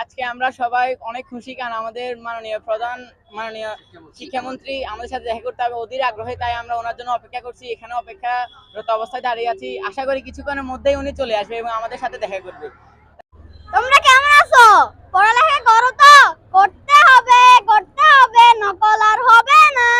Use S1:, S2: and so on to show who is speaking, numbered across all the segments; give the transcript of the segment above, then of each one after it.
S1: আজকে আমরা সবাই অনেক খুশি, কারণ আমাদের মাননীয় শিক্ষামন্ত্রী আমাদের সাথে দেখা করতে হবে অধীর আগ্রহে, তাই আমরা ওনার জন্য অপেক্ষা করছি। এখানে অপেক্ষারত অবস্থায় দাঁড়িয়ে আছি। আশা করি কিছুক্ষণের মধ্যেই উনি চলে আসবে এবং আমাদের সাথে দেখা করবে।
S2: তোমরা কেমন আছো? পড়ালেখা করো তো? করতে হবে, নকল আর হবে না।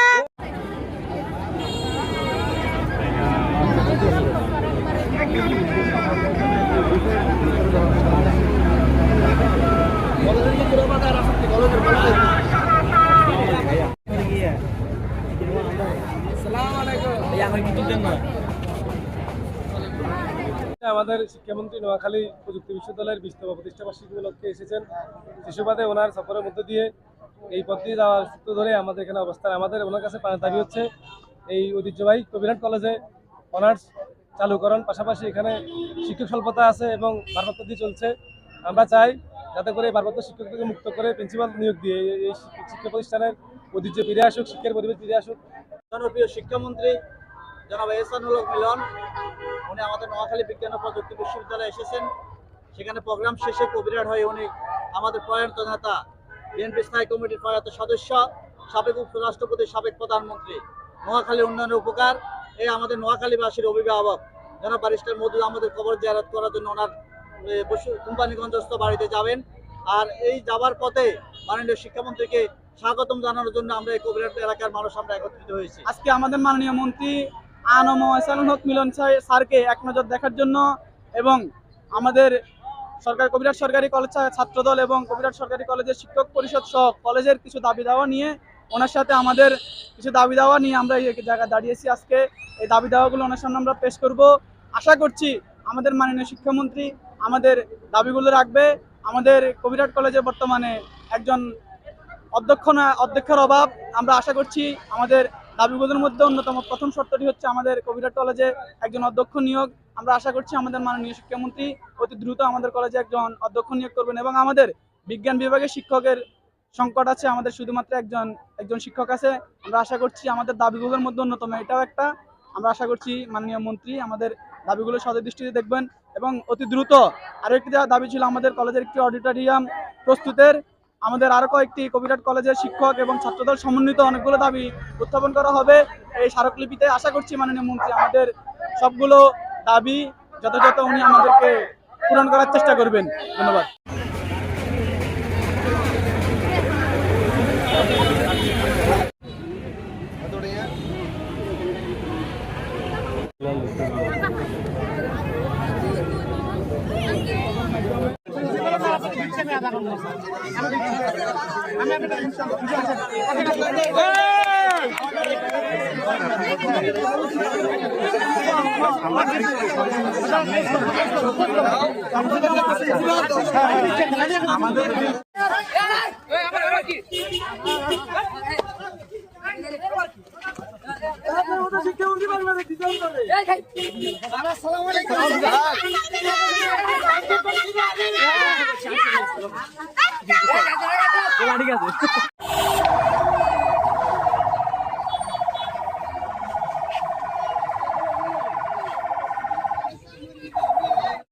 S3: আমাদের শিক্ষামন্ত্রী নোয়াখালী প্রযুক্তি বিশ্ববিদ্যালয়ের 20তম প্রতিষ্ঠা বার্ষিকী উপলক্ষে এসেছেন। শিশুপাতে ওনার সফরের মধ্যে দিয়ে এই পথ দিয়ে যাওয়ার সূত্র ধরে আমাদের এখানে অবস্থান। আমাদের ওনার কাছে দাবি হচ্ছে এই ঐতিহ্যবাহী কবিরহাট কলেজে অনার্স চালুকরণ, পাশাপাশি এখানে শিক্ষক স্বল্পতা আছে এবং ভারপ্রাপ্ত দিয়ে চলছে। আমরা চাই যাতে করে ভারপ্রাপ্ত শিক্ষকদেরকে মুক্ত করে প্রিন্সিপাল নিয়োগ দিয়ে এই শিক্ষা প্রতিষ্ঠানের ঐতিহ্য ফিরে আসুক, শিক্ষার পরিবেশ ফিরে আসুক।
S4: জনপ্রিয় শিক্ষামন্ত্রী জনাব এহসানুল হক মিলন উনি আমাদের নোয়াখালী বিজ্ঞান ও প্রযুক্তি বিশ্ববিদ্যালয়ে এসেছেন। সেখানে প্রোগ্রাম শেষে কবিরহাট হয়ে উনি আমাদের প্রয়াত নেতা, বিএনপি স্থায়ী কমিটির প্রয়াত সদস্য, সাবেক উপরাষ্ট্রপতি, সাবেক প্রধানমন্ত্রী, নোয়াখালী উন্নয়নের উপকার এই আমাদের নোয়াখালীবাসীর অভিভাবক জনাব ব্যারিস্টার মওদুদ আহমদের কবর জিয়ারত করার জন্য ওনার কোম্পানিগঞ্জস্থ বাড়িতে যাবেন। আর এই যাবার পথে মাননীয় শিক্ষামন্ত্রীকে স্বাগতম জানানোর জন্য আমরা এই কবিরহাট এলাকার মানুষ আমরা একত্রিত হয়েছি।
S5: আজকে আমাদের মাননীয় মন্ত্রী এহসানুল হক মিলন স্যারকে এক নজর দেখার জন্য এবং আমাদের কবিরহাট সরকারি কলেজ ছাত্রদল এবং কবিরহাট সরকারি কলেজের শিক্ষক পরিষদ সহ কলেজের কিছু দাবি দাওয়া নিয়ে ওনার সাথে আমাদের কিছু দাবি দাওয়া নিয়ে আমরা এই জায়গায় দাঁড়িয়েছি। আজকে এই দাবি দাওয়াগুলো ওনার সামনে আমরা পেশ করব। আশা করছি আমাদের মাননীয় শিক্ষামন্ত্রী আমাদের দাবিগুলো রাখবে। আমাদের কবিরহাট কলেজে বর্তমানে একজন অধ্যক্ষের অভাব। আমরা আশা করছি আমাদের দাবিগুলোর মধ্যে অন্যতম প্রথম শর্তটি হচ্ছে আমাদের কবিরহাট কলেজে একজন অধ্যক্ষ নিয়োগ। আমরা আশা করছি আমাদের মাননীয় শিক্ষামন্ত্রী অতি দ্রুত আমাদের কলেজে একজন অধ্যক্ষ নিয়োগ করবেন এবং আমাদের বিজ্ঞান বিভাগে শিক্ষকের সংকট আছে, আমাদের শুধুমাত্র একজন শিক্ষক আছে। আমরা আশা করছি আমাদের দাবিগুলোর মধ্যে অন্যতম এটাও একটা। আমরা আশা করছি মাননীয় মন্ত্রী আমাদের দাবিগুলো সদৃষ্টিতে দেখবেন এবং অতি দ্রুত আরও একটি দাবি ছিল আমাদের কলেজের একটি অডিটোরিয়াম প্রস্তুতের। আমাদের আরো কয়েকটি কবিরহাট কলেজের শিক্ষক এবং ছাত্রদল সমন্বিত অনেকগুলো দাবি উত্থাপন করা হবে এই স্মারকলিপিতে। আশা করছি মাননীয় মন্ত্রী আমাদের সবগুলো দাবি যথাযথ উনি আমাদেরকে পূরণ করার চেষ্টা করবেন। ধন্যবাদ।
S2: ঠিক আছে।